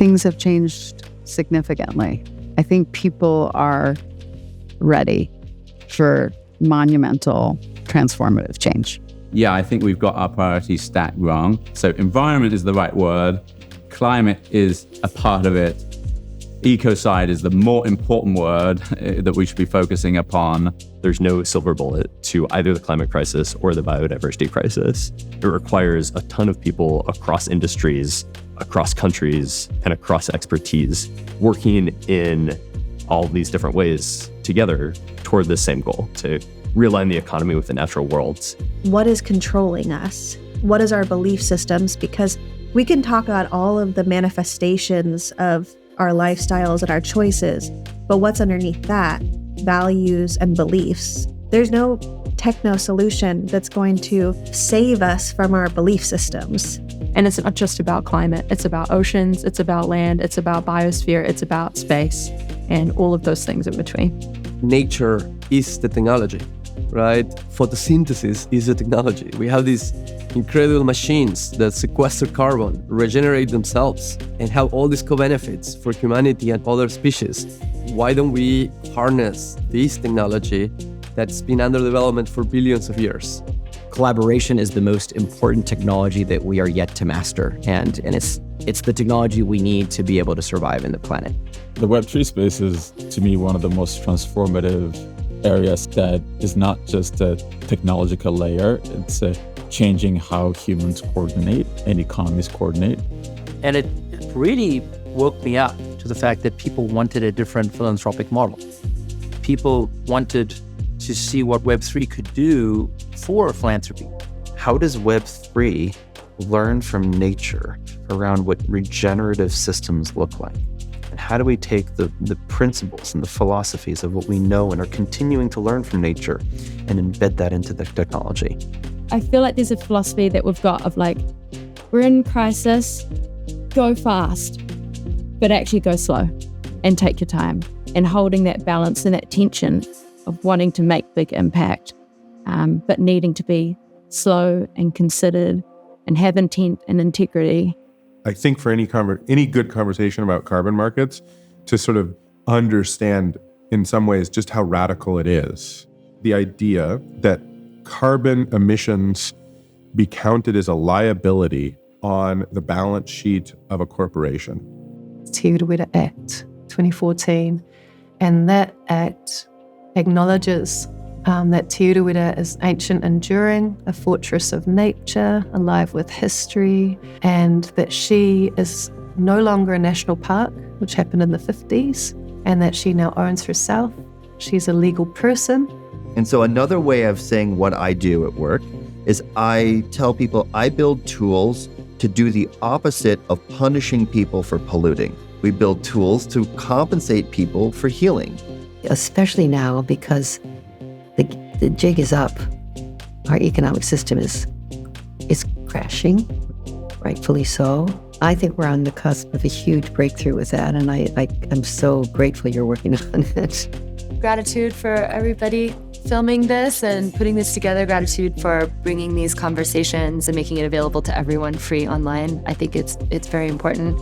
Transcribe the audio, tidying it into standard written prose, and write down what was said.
things have changed significantly. I think people are ready for monumental, transformative change. Yeah, I think we've got our priorities stacked wrong. So environment is the right word. Climate is a part of it. Ecocide is the more important word that we should be focusing upon. There's no silver bullet to either the climate crisis or the biodiversity crisis. It requires a ton of people across industries, across countries, and across expertise working in all these different ways together toward this same goal, to realign the economy with the natural worlds. What is controlling us? What is our belief systems? Because we can talk about all of the manifestations of our lifestyles and our choices, but what's underneath that? Values and beliefs. There's no techno solution that's going to save us from our belief systems. And it's not just about climate, it's about oceans, it's about land, it's about biosphere, it's about space, and all of those things in between. Nature is the technology, right? Photosynthesis is the technology. We have these incredible machines that sequester carbon, regenerate themselves, and have all these co-benefits for humanity and other species. Why don't we harness this technology that's been under development for billions of years? Collaboration is the most important technology that we are yet to master, and it's the technology we need to be able to survive in the planet. The Web3 space is, to me, one of the most transformative areas that is not just a technological layer, it's changing how humans coordinate and economies coordinate. And it really woke me up to the fact that people wanted a different philanthropic model. People wanted to see what Web3 could do for philanthropy. How does Web3 learn from nature around what regenerative systems look like? And how do we take the principles and the philosophies of what we know and are continuing to learn from nature and embed that into the technology? I feel like there's a philosophy that we've got of like, we're in crisis, go fast, but actually go slow and take your time, and holding that balance and that tension of wanting to make big impact, but needing to be slow and considered and have intent and integrity. I think for any good conversation about carbon markets, to sort of understand in some ways just how radical it is. The idea that carbon emissions be counted as a liability on the balance sheet of a corporation. Tiuruwera Act 2014, and that act acknowledges that Tiuruwera is ancient, enduring, a fortress of nature, alive with history, and that she is no longer a national park, which happened in the 50s, and that she now owns herself. She's a legal person. And so another way of saying what I do at work is I tell people I build tools to do the opposite of punishing people for polluting. We build tools to compensate people for healing. Especially now, because the jig is up. Our economic system is crashing, rightfully so. I think we're on the cusp of a huge breakthrough with that, and I'm so grateful you're working on it. Gratitude for everybody filming this and putting this together. Gratitude for bringing these conversations and making it available to everyone free online. I think it's very important.